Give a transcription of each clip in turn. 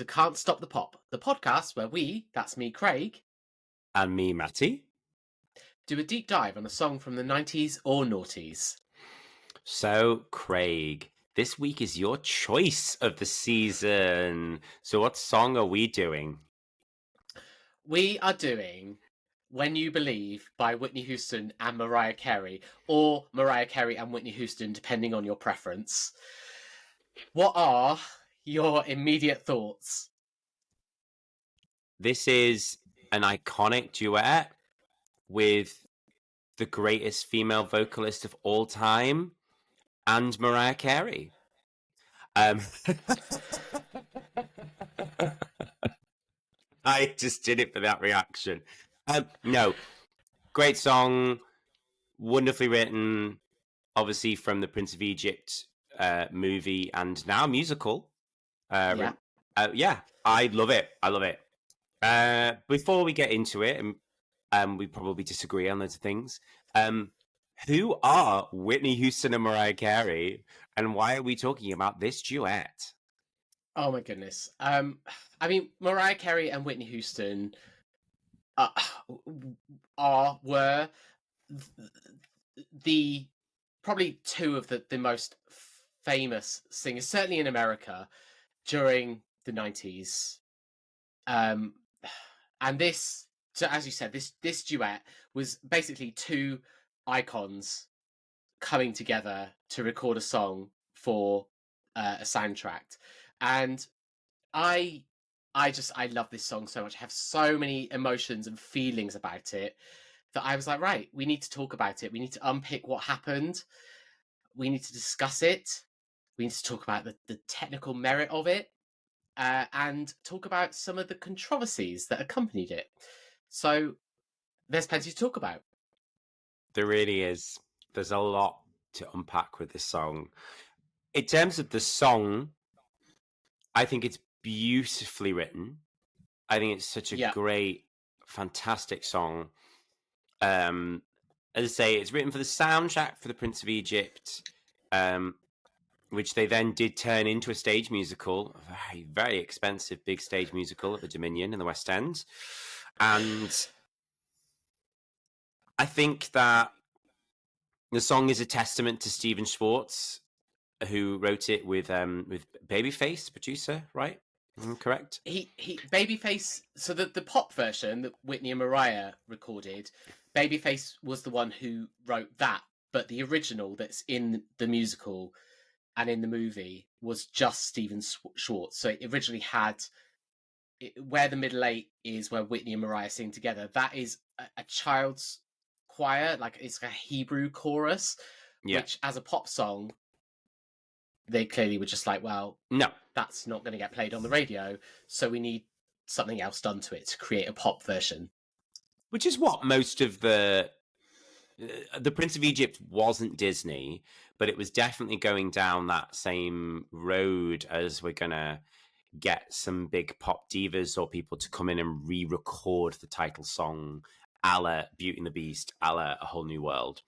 to Can't Stop the Pop, the podcast where we, that's me, Craig, and me, Matty, do a deep dive on a song from the 90s or noughties. So, Craig, this week is your choice of the season. So what song are we doing? We are doing When You Believe by Whitney Houston and Mariah Carey, or Mariah Carey and Whitney Houston, depending on your preference. What are your immediate thoughts? This is an iconic duet with the greatest female vocalist of all time and Mariah Carey. I just did it for that reaction. No, great song, wonderfully written, obviously from the Prince of Egypt movie and now musical. Yeah, I love it. I love it. Before we get into it, and we probably disagree on loads of things, who are Whitney Houston and Mariah Carey, and why are we talking about this duet? Oh my goodness. I mean, Mariah Carey and Whitney Houston were the probably two of the most famous singers, certainly in America, during the 90s. And this, so as you said, this duet was basically two icons coming together to record a song for a soundtrack. And I love this song so much. I have so many emotions and feelings about it that I was like, right, we need to talk about it. We need to unpick what happened. We need to discuss it. We need to talk about the technical merit of it, and talk about some of the controversies that accompanied it. So there's plenty to talk about. There really is. There's a lot to unpack with this song. In terms of the song, I think it's beautifully written. I think it's such a great, fantastic song. As I say, it's written for the soundtrack for the Prince of Egypt, which they then did turn into a stage musical, a very, very expensive big stage musical at the Dominion in the West End. And I think that the song is a testament to Stephen Schwartz, who wrote it with Babyface, producer, right? Correct? He Babyface, so the pop version that Whitney and Mariah recorded, Babyface was the one who wrote that, but the original that's in the musical and in the movie was just Stephen Schwartz. So it originally had where the middle eight is, where Whitney and Mariah sing together. That is a child's choir, like it's a Hebrew chorus, which as a pop song, they clearly were just like, well, no, that's not going to get played on the radio, so we need something else done to it to create a pop version. Which is what most of the Prince of Egypt wasn't Disney, but it was definitely going down that same road as we're going to get some big pop divas or people to come in and re-record the title song a la Beauty and the Beast, a la A Whole New World.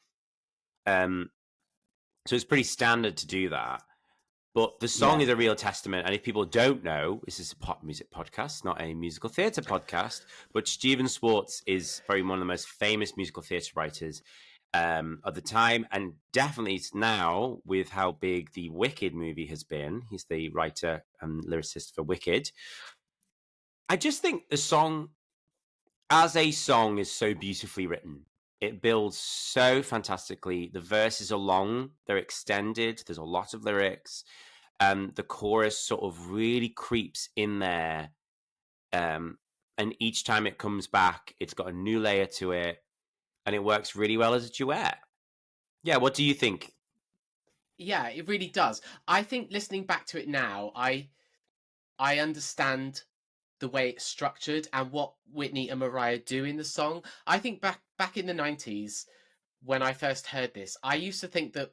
So it's pretty standard to do that. But the song is a real testament. And if people don't know, this is a pop music podcast, not a musical theatre podcast. But Stephen Schwartz is probably one of the most famous musical theatre writers of the time. And definitely now, with how big the Wicked movie has been, he's the writer and lyricist for Wicked. I just think the song, as a song, is so beautifully written. It builds so fantastically. The verses are long, they're extended, there's a lot of lyrics. The chorus sort of really creeps in there. And each time it comes back, it's got a new layer to it. And it works really well as a duet. Yeah, what do you think? Yeah, it really does. I think listening back to it now, I understand the way it's structured and what Whitney and Mariah do in the song. I think back in the 90s, when I first heard this, I used to think that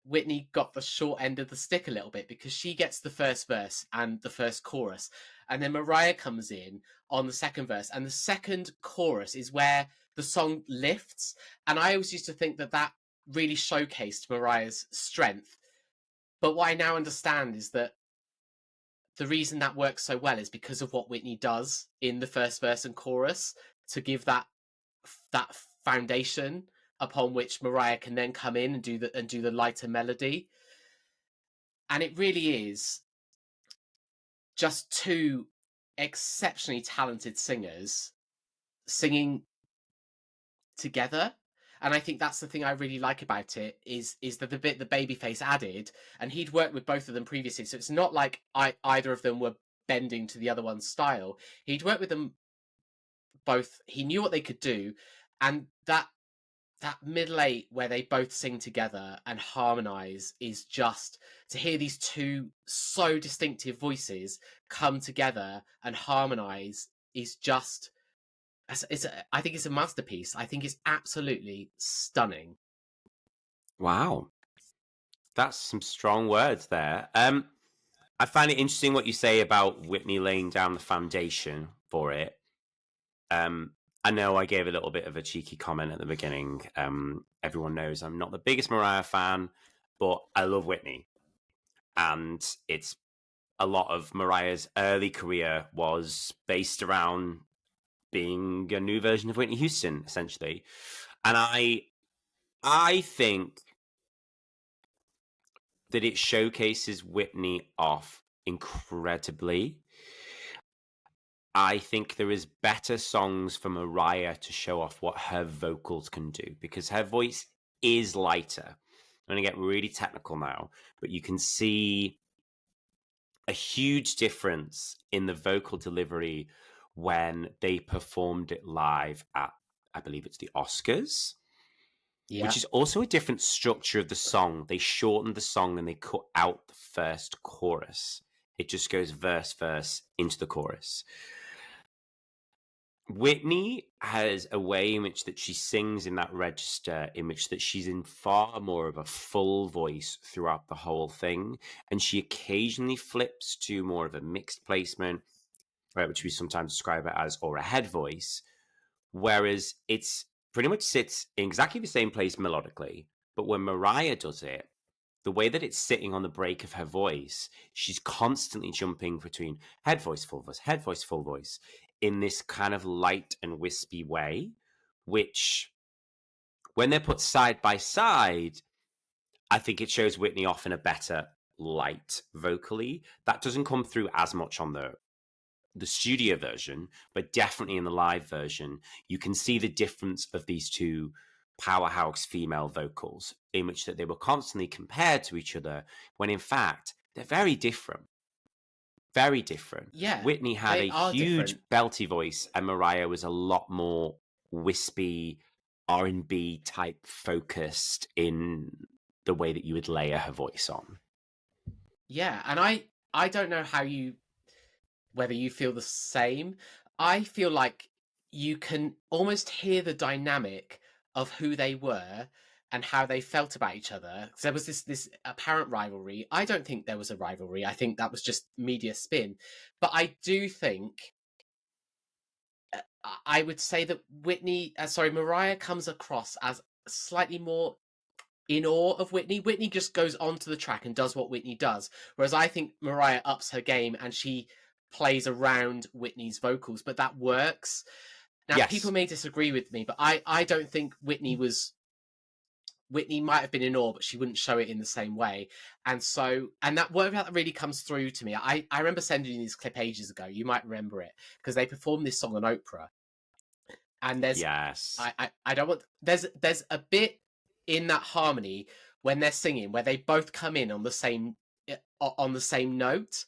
Whitney got the short end of the stick a little bit because she gets the first verse and the first chorus, and then Mariah comes in on the second verse, and the second chorus is where the song lifts. And I always used to think that really showcased Mariah's strength. But what I now understand is that the reason that works so well is because of what Whitney does in the first verse and chorus to give that foundation upon which Mariah can then come in and do the lighter melody. And it really is just two exceptionally talented singers singing together. And I think that's the thing I really like about it is that the bit that Babyface added, and he'd worked with both of them previously, so it's not like either of them were bending to the other one's style. He'd worked with them both. He knew what they could do, and that middle eight where they both sing together and harmonize is just to hear these two so distinctive voices come together and harmonize is just I think it's a masterpiece. I think it's absolutely stunning. Wow. That's some strong words there. I find it interesting what you say about Whitney laying down the foundation for it. I know I gave a little bit of a cheeky comment at the beginning. Everyone knows I'm not the biggest Mariah fan, but I love Whitney. And it's a lot of Mariah's early career was based around being a new version of Whitney Houston, essentially. And I think that it showcases Whitney off incredibly. I think there is better songs for Mariah to show off what her vocals can do because her voice is lighter. I'm going to get really technical now, but you can see a huge difference in the vocal delivery when they performed it live at, I believe it's the Oscars, which is also a different structure of the song. They shortened the song and they cut out the first chorus. It just goes verse, verse into the chorus. Whitney has a way in which that she sings in that register, in which that she's in far more of a full voice throughout the whole thing, and she occasionally flips to more of a mixed placement, which we sometimes describe it as, or a head voice, whereas it's pretty much sits in exactly the same place melodically, but when Mariah does it, the way that it's sitting on the break of her voice, she's constantly jumping between head voice, full voice, in this kind of light and wispy way, which when they're put side by side, I think it shows Whitney off in a better light vocally. That doesn't come through as much on the studio version, but definitely in the live version, you can see the difference of these two powerhouse female vocals in which that they were constantly compared to each other when in fact they're very different. Very different. Yeah, Whitney had a huge different. belty voice, and Mariah was a lot more wispy, R&B type focused in the way that you would layer her voice on. Yeah, and I don't know whether you feel the same. I feel like you can almost hear the dynamic of who they were and how they felt about each other. There was this apparent rivalry. I don't think there was a rivalry. I think that was just media spin. But I do think I would say that Mariah comes across as slightly more in awe of Whitney. Whitney just goes onto the track and does what Whitney does. Whereas I think Mariah ups her game and she plays around Whitney's vocals, but that works. Now, Yes. People may disagree with me, but I don't think Whitney might have been in awe, but she wouldn't show it in the same way. And that really comes through to me. I remember sending you this clip ages ago. You might remember it because they performed this song on Oprah. And there's I don't want there's a bit in that harmony when they're singing where they both come in on the same note.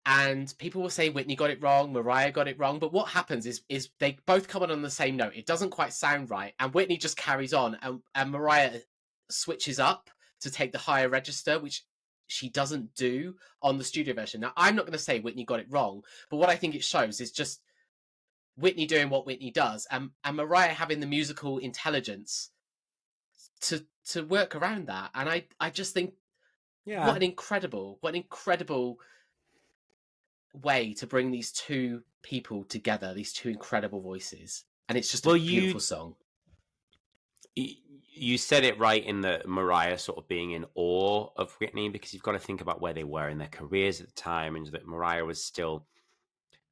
And people will say Whitney got it wrong, Mariah got it wrong, but what happens is they both come on the same note. It doesn't quite sound right, and Whitney just carries on, and Mariah switches up to take the higher register, which she doesn't do on the studio version. Now, I'm not going to say Whitney got it wrong, but what I think it shows is just Whitney doing what Whitney does, and Mariah having the musical intelligence to work around that. And I just think, what an incredible way to bring these two people together, these two incredible voices, and it's just a beautiful song. you said it right in the Mariah sort of being in awe of Whitney, because you've got to think about where they were in their careers at the time, and that Mariah was still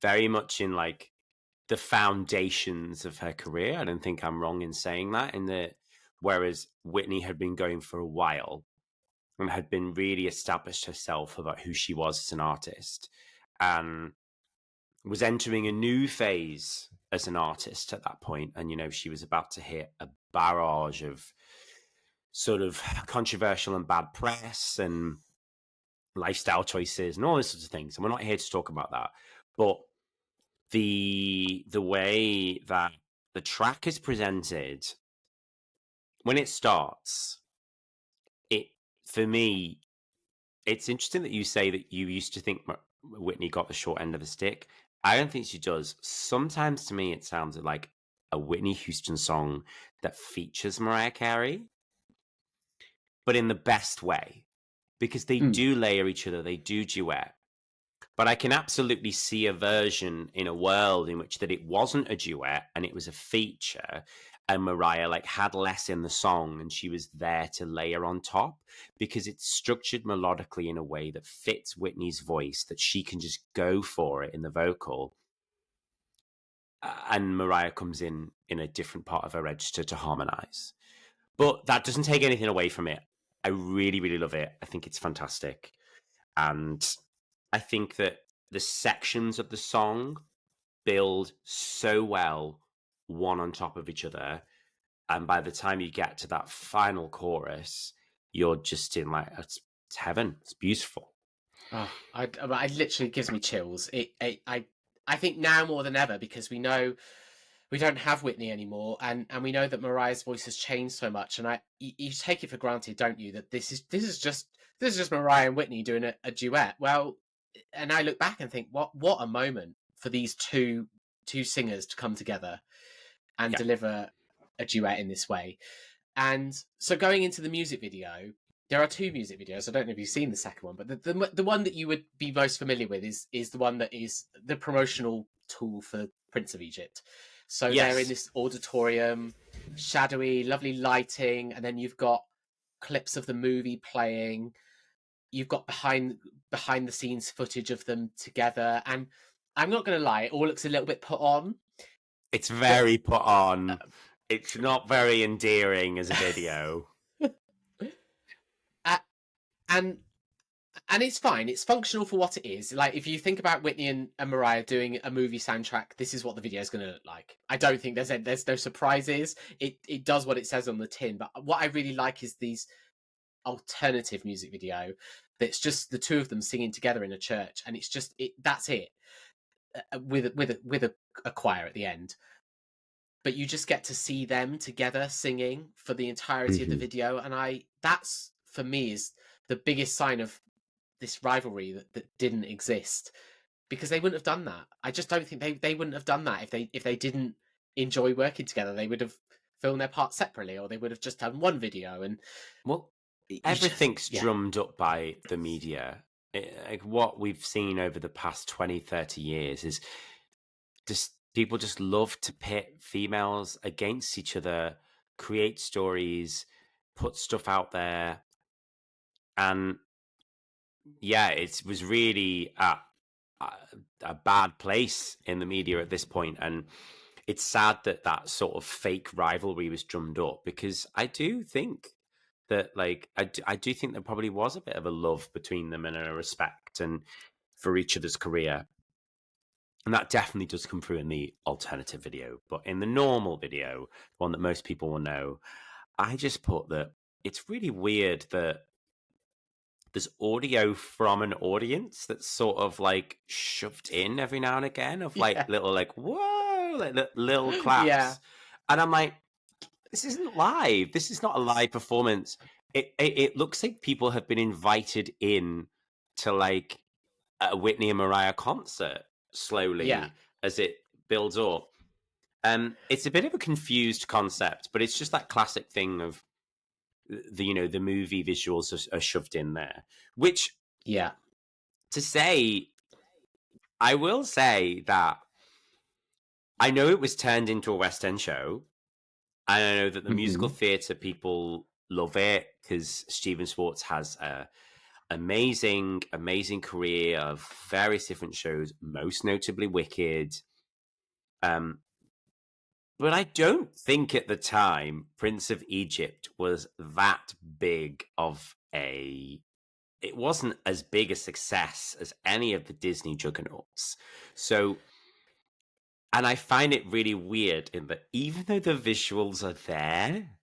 very much in like the foundations of her career. I don't think I'm wrong in saying that. Whereas Whitney had been going for a while and had been really established herself about who she was as an artist, and was entering a new phase as an artist at that point. And, she was about to hit a barrage of sort of controversial and bad press and lifestyle choices and all these sorts of things. And we're not here to talk about that. But the way that the track is presented, when it starts, for me, it's interesting that you say that you used to think Whitney got the short end of the stick. I don't think she does. Sometimes to me, it sounds like a Whitney Houston song that features Mariah Carey, but in the best way, because they do layer each other, they do duet. But I can absolutely see a version in a world in which that it wasn't a duet and it was a feature, and Mariah had less in the song and she was there to layer on top, because it's structured melodically in a way that fits Whitney's voice, that she can just go for it in the vocal. And Mariah comes in a different part of her register to harmonize. But that doesn't take anything away from it. I really, really love it. I think it's fantastic. And I think that the sections of the song build so well, one on top of each other. And by the time you get to that final chorus, you're just in it's heaven. It's beautiful. Oh, it literally gives me chills. I think now more than ever, because we know we don't have Whitney anymore, and we know that Mariah's voice has changed so much, and you take it for granted, don't you, that this is just Mariah and Whitney doing a duet. Well, and I look back and think, what a moment for these two singers to come together and deliver a duet in this way. And so going into the music video, there are two music videos. I don't know if you've seen the second one, but the one that you would be most familiar with is the one that is the promotional tool for Prince of Egypt. So they're in this auditorium, shadowy, lovely lighting, and then you've got clips of the movie playing. You've got behind the scenes footage of them together, and I'm not going to lie, it all looks a little bit put on. It's very put on. It's not very endearing as a video. And it's fine. It's functional for what it is. If you think about Whitney and Mariah doing a movie soundtrack, this is what the video is going to look like. I don't think there's no surprises. It does what it says on the tin. But what I really like is these alternative music video that's just the two of them singing together in a church, and it's just that's it, with a choir at the end. But you just get to see them together singing for the entirety of the video, and that's for me is the biggest sign of this rivalry that didn't exist, because they wouldn't have done that. I just don't think they wouldn't have done that if they didn't enjoy working together. They would have filmed their parts separately, or they would have just done one video. And everything's drummed up by the media. What we've seen over the past 20, 30 years is just people just love to pit females against each other, create stories, put stuff out there. And it was really a bad place in the media at this point. And it's sad that sort of fake rivalry was drummed up, because I do think that I do think there probably was a bit of a love between them and a respect and for each other's career. And that definitely does come through in the alternative video. But in the normal video, one that most people will know, I just put that it's really weird that there's audio from an audience that's sort of shoved in every now and again of little whoa, little claps. And I'm like, this isn't live. This is not a live performance. It looks like people have been invited in to a Whitney and Mariah concert slowly as it builds up. It's a bit of a confused concept, but it's just that classic thing of the movie visuals are shoved in there, which I will say that I know it was turned into a West End show, And I know that the musical Mhm. theatre people love it because Stephen Schwartz has a amazing career of various different shows, most notably Wicked. But I don't think at the time Prince of Egypt was that big of a. It wasn't as big a success as any of the Disney juggernauts. So, and I find it really weird in that even though the visuals are there,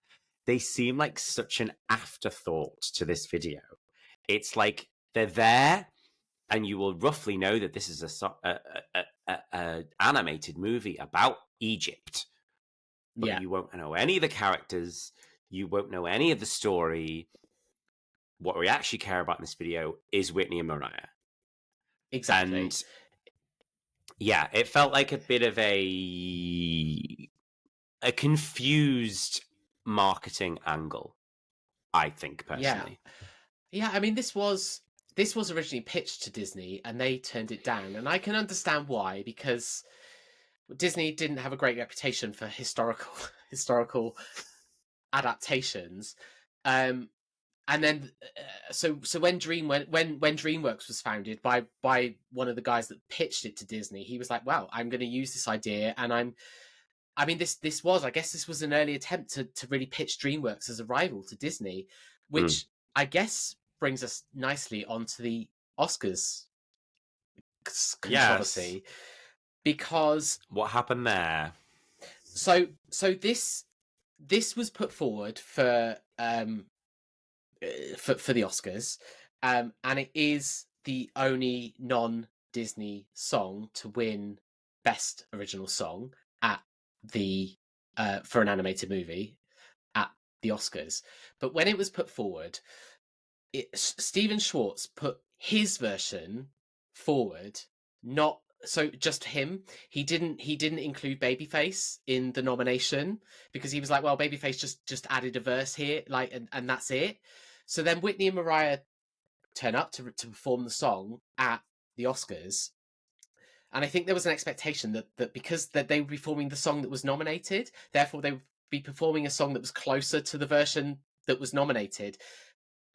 they seem like such an afterthought to this video. It's like they're there, and you will roughly know that this is a animated movie about Egypt, but Yeah, you won't know any of the characters. You won't know any of the story. What we actually care about in this video is Whitney and Mariah. exactly. And yeah, it felt like a bit of a confused marketing angle, I think, Yeah, personally. yeah. I mean, this was originally pitched to Disney, and they turned it down, and I can understand why, because Disney didn't have a great reputation for historical adaptations. Um, and then so when DreamWorks was founded by one of the guys that pitched it to Disney, he was like, "Well, I'm going to use this idea, and I mean, this was, I guess, this was an early attempt to really pitch DreamWorks as a rival to Disney, Mm. which I guess brings us nicely onto the Oscars Yes. controversy, because What happened there? this was put forward for the Oscars, and it is the only non-Disney song to win Best Original Song at the for an animated movie at the Oscars. But when it was put forward, Stephen Schwartz put his version forward, not so just him. He didn't include Babyface in the nomination because he was like, well, Babyface just added a verse here, like, and that's it. So then Whitney and Mariah turn up to perform the song at the Oscars, and I think there was an expectation that because that they would be performing the song that was nominated, therefore they would be performing a song that was closer to the version that was nominated.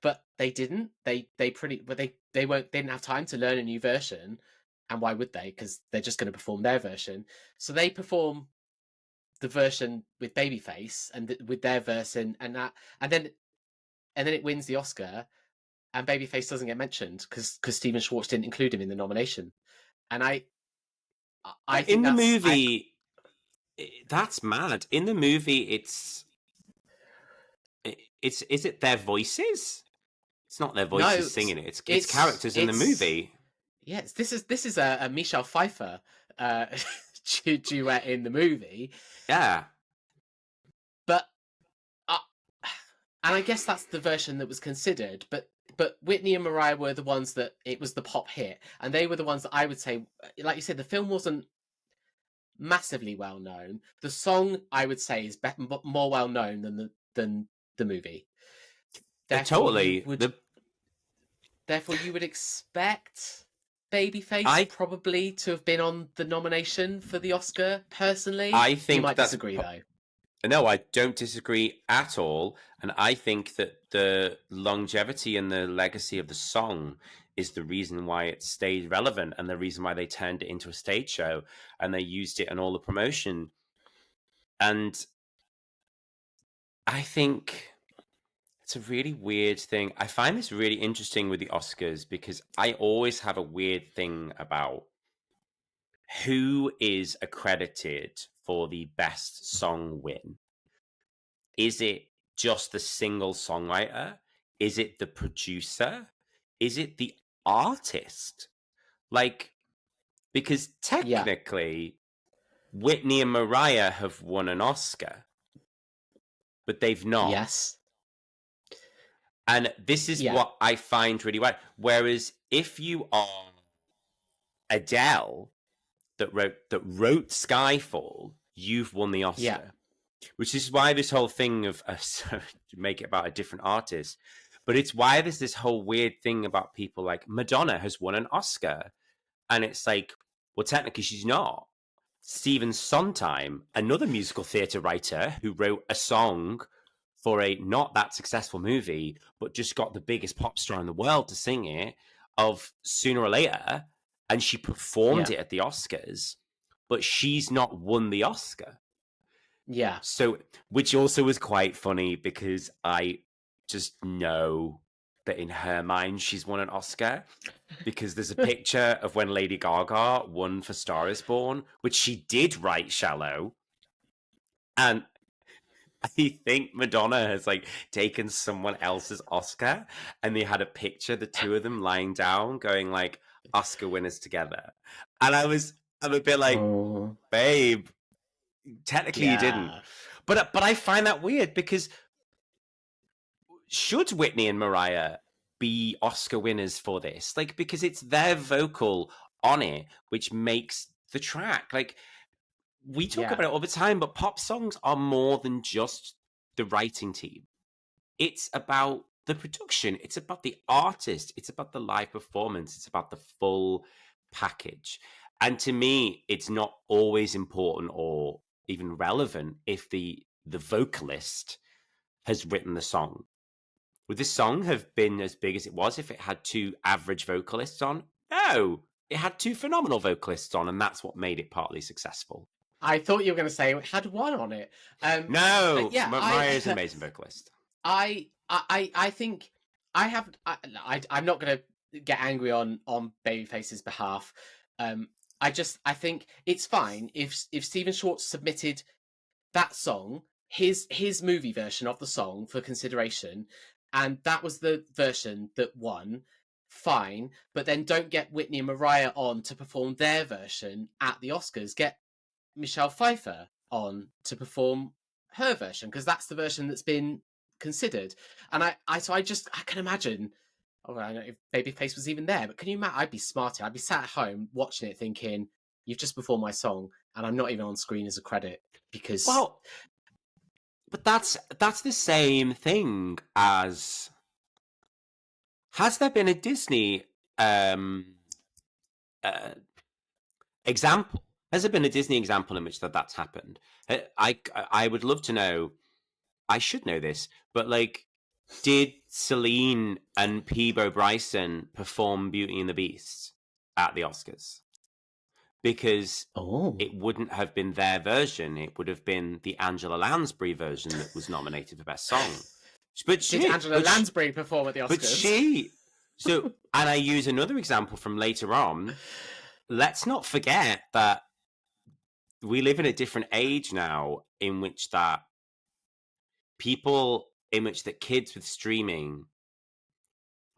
But they didn't. They weren't. They didn't have time to learn a new version, and why would they? Because they're just going to perform their version. So they perform the version with Babyface and with their version, and then it wins the Oscar, and Babyface doesn't get mentioned because Stephen Schwartz didn't include him in the nomination. And I think In the that's movie, that's mad. In the movie, it's is it their voices? It's not their no, voices singing it. It's it's characters in the it's movie. yes. This is a Michelle Pfeiffer uh, duet in the movie, Yeah. but uh, and I guess that's the version that was considered. But Whitney and Mariah were the ones that it was the pop hit, and they were the ones that I would say, like you said, the film wasn't massively well known. The song I would say is more well known than the movie. Therefore, Totally. you would expect Babyface I probably to have been on the nomination for the Oscar. Personally, I you think might that's disagree though. no, I don't disagree at all. And I think that the longevity and the legacy of the song is the reason why it stayed relevant and the reason why they turned it into a stage show and they used it in all the promotion. And I think it's a really weird thing. I find this really interesting with the Oscars because I always have a weird thing about who is accredited for the best song win. Is it just the single songwriter? Is it the producer? Is it the artist? Like, because Yeah. technically, Whitney and Mariah have won an Oscar, but they've not. Yes. And this is Yeah. what I find really weird. Whereas if you are Adele that wrote Skyfall, you've won the Oscar. Yeah. Which is why this whole thing of to make it about a different artist, but it's why there's this whole weird thing about people like Madonna has won an Oscar, and it's like, well, technically she's not, Stephen Sondheim, another musical theatre writer who wrote a song for a not that successful movie, but just got the biggest pop star in the world to sing it, of Sooner or Later, and she performed it at the Oscars, but she's not won the Oscar. Yeah. So, which also was quite funny because I just know that in her mind she's won an Oscar, because there's a picture of when Lady Gaga won for Star is Born, which she did write Shallow, and I think Madonna has like taken someone else's Oscar, and they had a picture, the two of them lying down, going like Oscar winners together. And I'm a bit like, babe, technically you didn't. But I find that weird, because should Whitney and Mariah be Oscar winners for this? Like, because it's their vocal on it which makes the track. Like, we talk about it all the time, but pop songs are more than just the writing team. It's about the production. It's about the artist. It's about the live performance. It's about the full package. And to me, it's not always important or even relevant if the vocalist has written the song. Would this song have been as big as it was if it had two average vocalists on? No, it had two phenomenal vocalists on, and that's what made it partly successful. I thought you were going to say it had one on it. No, Mariah's an amazing vocalist. I think I'm not going to get angry on Babyface's behalf. I think it's fine if Stephen Schwartz submitted that song, his movie version of the song, for consideration, and that was the version that won. Fine, but then don't get Whitney and Mariah on to perform their version at the Oscars. Get Michelle Pfeiffer on to perform her version, because that's the version that's been considered. And I can imagine. Oh, I don't know if Babyface was even there, but can you imagine? I'd be smarting. I'd be sat at home watching it, thinking, "You've just performed my song, and I'm not even on screen as a credit." Because but that's the same thing as. Has there been a Disney example? Has there been a Disney example in which that's happened? I would love to know. I should know this, but like, did Celine and Peabo Bryson perform Beauty and the Beast at the Oscars? Because it wouldn't have been their version; it would have been the Angela Lansbury version that was nominated for Best Song. But did Angela Lansbury perform at the Oscars? And I use another example from later on. Let's not forget that we live in a different age now, in which that kids with streaming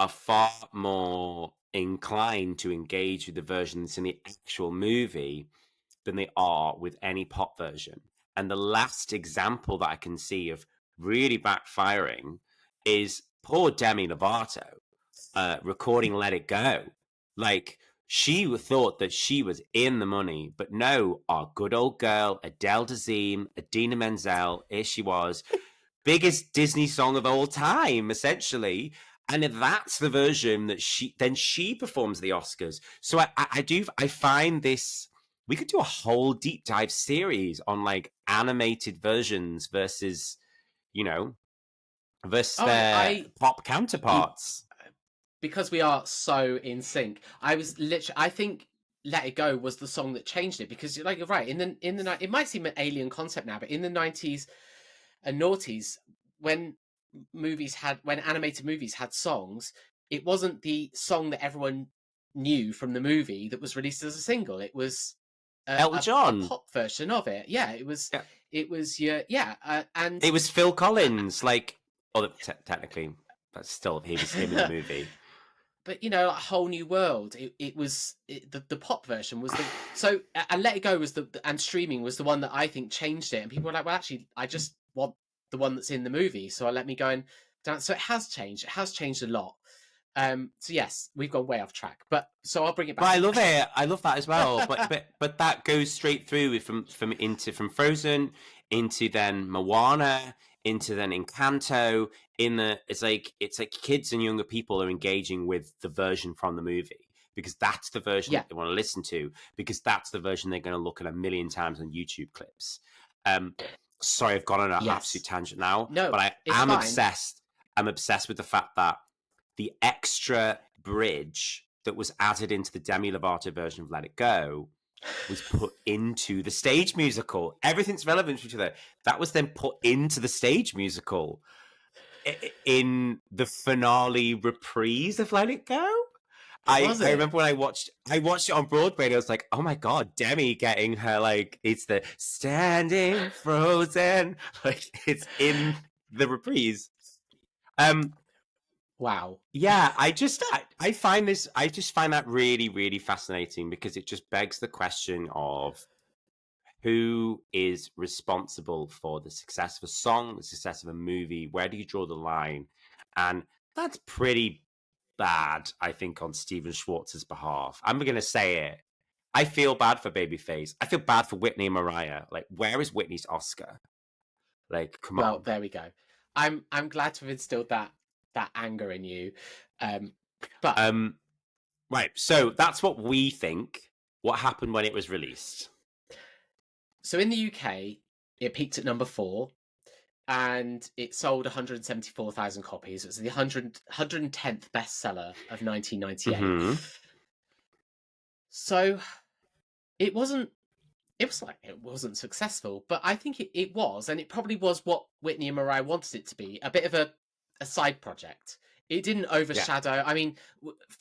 are far more inclined to engage with the version that's in the actual movie than they are with any pop version. And the last example that I can see of really backfiring is poor Demi Lovato recording Let It Go. Like, she thought that she was in the money, but no, our good old girl, Adele Dazeem, Idina Menzel, here she was, biggest Disney song of all time, essentially. And that's the version that she performs at the Oscars. So I find this, we could do a whole deep dive series on like animated versions versus, their pop counterparts. Because we are so in sync. I think Let It Go was the song that changed it, because like you're right, in the it might seem an alien concept now, but in the 90s and noughties, when animated movies had songs, it wasn't the song that everyone knew from the movie that was released as a single. It was Elton John, a pop version of it. Yeah, it was. Yeah. It was and it was Phil Collins. Like, technically, but still, he was him in the movie. But a whole new world. It was the pop version was and Let It Go was and streaming was the one that I think changed it. And people were like, well, actually, I just want the one that's in the movie, so let me go and dance. So it has changed. It has changed a lot. So yes, we've gone way off track. But so I'll bring it back. But I love it. I love that as well. but that goes straight through from Frozen into then Moana into then Encanto. It's like kids and younger people are engaging with the version from the movie. because that's the version Yeah. that they want to listen to, because that's the version they're going to look at a million times on YouTube clips. Sorry, I've gone on an absolute tangent now, No, but I it's am fine. obsessed. I'm obsessed with the fact that the extra bridge that was added into the Demi Lovato version of Let It Go was put into the stage musical. Everything's relevant to each other. That was then put into the stage musical in the finale reprise of Let It Go. I remember when I watched it on Broadway, and I was like, oh my God, Demi getting her, like, it's the standing frozen, like, it's in the reprise. Wow. Yeah, I just find that really, really fascinating, because it just begs the question of who is responsible for the success of a song, the success of a movie. Where do you draw the line? And that's pretty bad, I think, on Stephen Schwartz's behalf. I'm going to say it. I feel bad for Babyface. I feel bad for Whitney and Mariah. Like, where is Whitney's Oscar? Like, come on. Well, there we go. I'm glad to have instilled that anger in you. But right, so that's what we think. What happened when it was released? So in the UK, it peaked at number 4, and it sold 174,000 copies. It was the 110th bestseller of 1998. Mm-hmm. So it wasn't successful, but I think it was, and it probably was what Whitney and Mariah wanted it to be, a bit of a side project. It didn't overshadow. Yeah. I mean,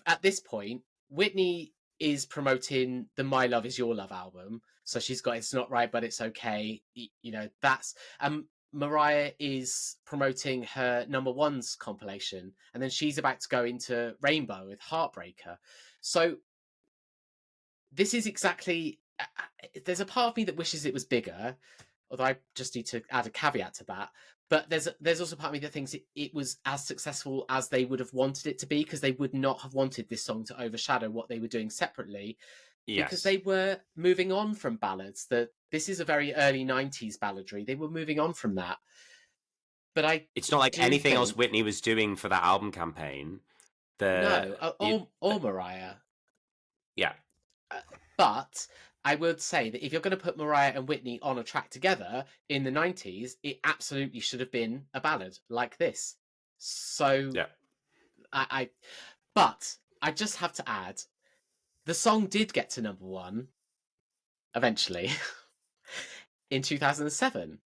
at this point, Whitney is promoting the My Love Is Your Love album. So she's got It's Not Right, But It's Okay. You know, that's... Mariah is promoting her number ones compilation, and then she's about to go into Rainbow with Heartbreaker. So this is exactly... There's a part of me that wishes it was bigger, although I just need to add a caveat to that. But there's also part of me that thinks it was as successful as they would have wanted it to be, because they would not have wanted this song to overshadow what they were doing separately. Yes. Because they were moving on from ballads. This is a very early 90s balladry. They were moving on from that. But it's not like anything else Whitney was doing for that album campaign. Or Mariah. Yeah. But I would say that if you're going to put Mariah and Whitney on a track together in the 90s, it absolutely should have been a ballad like this. So, yeah. But I just have to add, the song did get to number 1 eventually in 2007,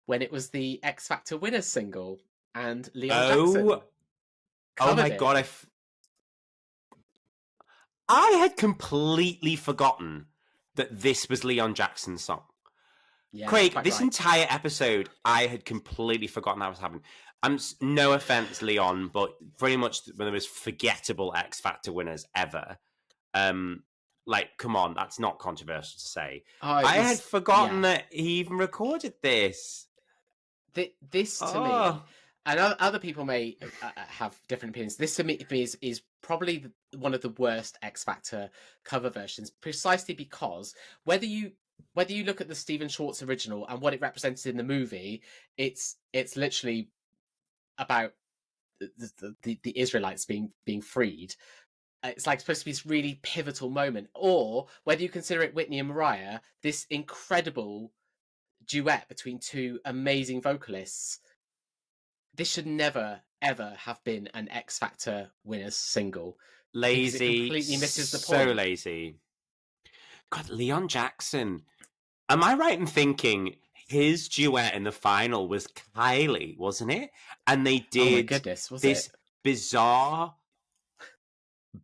when it was the X Factor Winners single, and Leon Jackson covered it. God, I had completely forgotten that this was Leon Jackson's song. Yeah, Craig, this entire episode, I had completely forgotten that was happening. No offense, Leon, but pretty much one of the most forgettable X Factor winners ever. Like, come on, that's not controversial to say. I had forgotten that he even recorded this. This to me, and other people may have different opinions. This to me is probably one of the worst X Factor cover versions, precisely because whether you look at the Stephen Schwartz original and what it represented in the movie, it's literally about the Israelites being freed. It's like supposed to be this really pivotal moment. Or whether you consider it Whitney and Mariah, this incredible duet between two amazing vocalists, this should never ever have been an X Factor winners single. Lazy, it completely misses the point. So lazy. God, Leon Jackson. Am I right in thinking his duet in the final was Kylie, wasn't it? And they did oh my goodness, was this it? Bizarre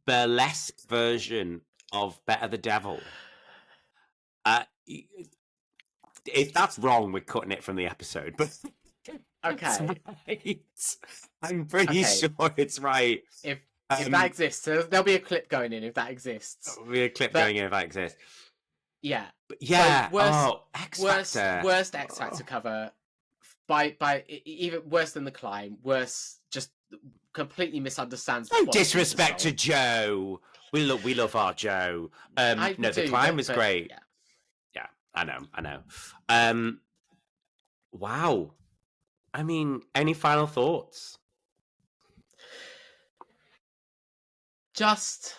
burlesque version of Better the Devil. If that's wrong, we're cutting it from the episode. But okay, right. I'm pretty sure it's right. If that exists, there'll be a clip going in if that exists. There'll be a clip going in if that exists. Yeah, but yeah. So X Factor. Worst X Factor cover by even worse than The Climb. Worse, just completely misunderstands. No disrespect to Joe. We love our Joe. The Climb was great. Yeah, I know. Wow. I mean, any final thoughts? Just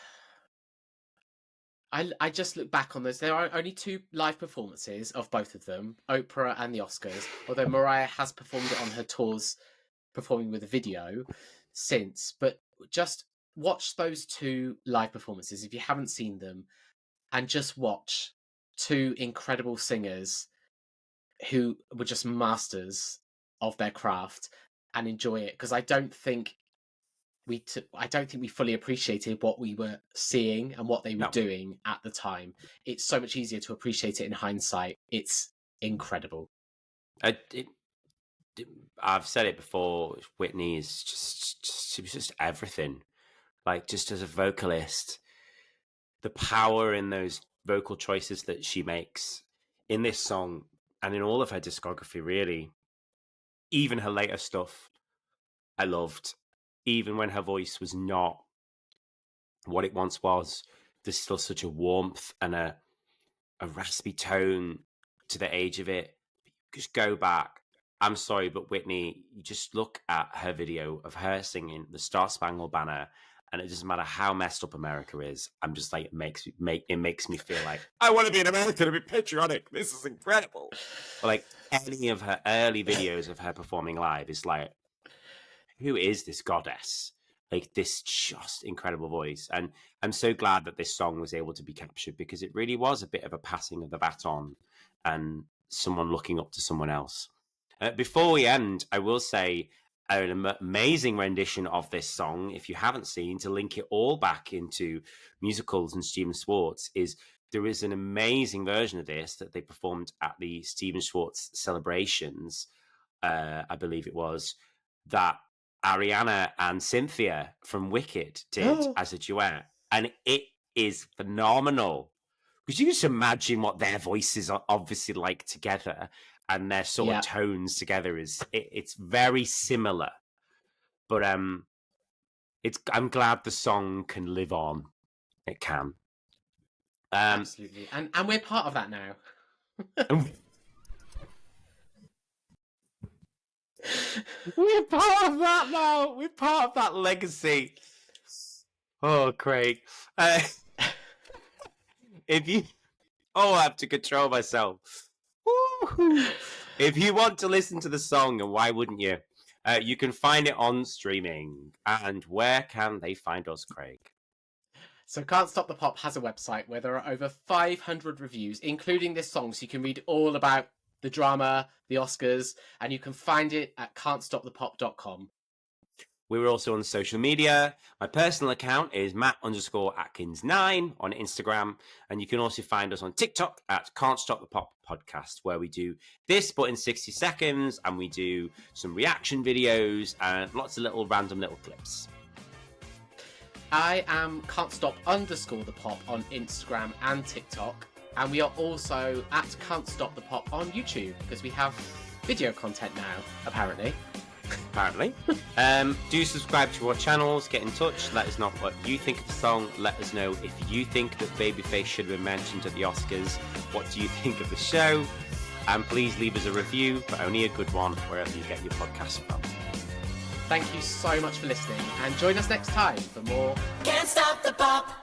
I just look back on those. There are only 2 live performances of both of them, Oprah and the Oscars, although Mariah has performed it on her tours, performing with a video since. But just watch those 2 live performances if you haven't seen them, and just watch 2 incredible singers who were just masters of their craft, and enjoy it, because I don't think we fully appreciated what we were seeing and what they were doing at the time. It's so much easier to appreciate it in hindsight. It's incredible. I've said it before. Whitney is she was just everything. Like, just as a vocalist, the power in those vocal choices that she makes in this song and in all of her discography, really. Even her later stuff, I loved. Even when her voice was not what it once was, there's still such a warmth and a raspy tone to the age of it. Just go back. I'm sorry, but Whitney, you just look at her video of her singing the Star Spangled Banner, and it doesn't matter how messed up America is. I'm just like, it makes me feel like I want to be an American and be patriotic. This is incredible. But like any of her early videos of her performing live is like, who is this goddess? Like, this just incredible voice. And I'm so glad that this song was able to be captured, because it really was a bit of a passing of the baton and someone looking up to someone else. Before we end, I will say an amazing rendition of this song, if you haven't seen, to link it all back into musicals and Stephen Schwartz, is there is an amazing version of this that they performed at the Stephen Schwartz celebrations, I believe it was, that Ariana and Cynthia from Wicked did as a duet. And it is phenomenal. Because you just imagine what their voices are obviously like together, and their sort of tones together it's very similar. But I'm glad the song can live on. It can. Absolutely. And we're part of that now. We're part of that now. We're part of that legacy. Oh, Craig. I have to control myself. Woo-hoo. If you want to listen to the song, and why wouldn't you? You can find it on streaming. And where can they find us, Craig? So Can't Stop the Pop has a website where there are over 500 reviews, including this song, so you can read all about the drama, the Oscars, and you can find it at can'tstopthepop.com. We're also on social media. My personal account is Matt_Atkins9 on Instagram. And you can also find us on TikTok at Can't Stop the Pop Podcast, where we do this, but in 60 seconds. And we do some reaction videos and lots of random little clips. I am Can't_Stop_the_pop on Instagram and TikTok. And we are also at Can't Stop the Pop on YouTube, because we have video content now, apparently. Do subscribe to our channels, get in touch, let us know what you think of the song, let us know if you think that Babyface should have been mentioned at the Oscars, what do you think of the show, and please leave us a review, but only a good one, wherever you get your podcast from. Thank you so much for listening, and join us next time for more Can't Stop the Pop.